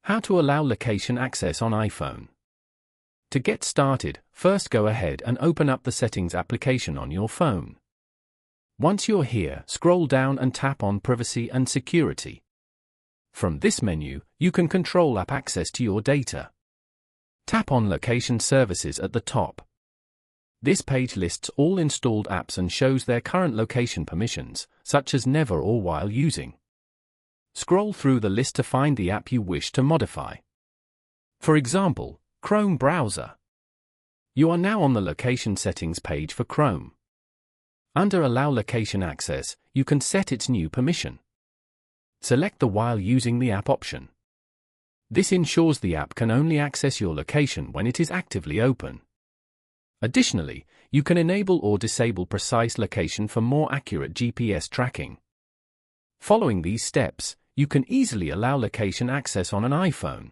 How to allow location access on iPhone. To get started, first go ahead and open up the Settings application on your phone. Once you're here, scroll down and tap on Privacy and Security. From this menu, you can control app access to your data. Tap on Location Services at the top. This page lists all installed apps and shows their current location permissions, such as never or while using. Scroll through the list to find the app you wish to modify. For example, Chrome browser. You are now on the Location Settings page for Chrome. Under Allow Location Access, you can set its new permission. Select the While Using the App option. This ensures the app can only access your location when it is actively open. Additionally, you can enable or disable precise location for more accurate GPS tracking. Following these steps, you can easily allow location access on an iPhone.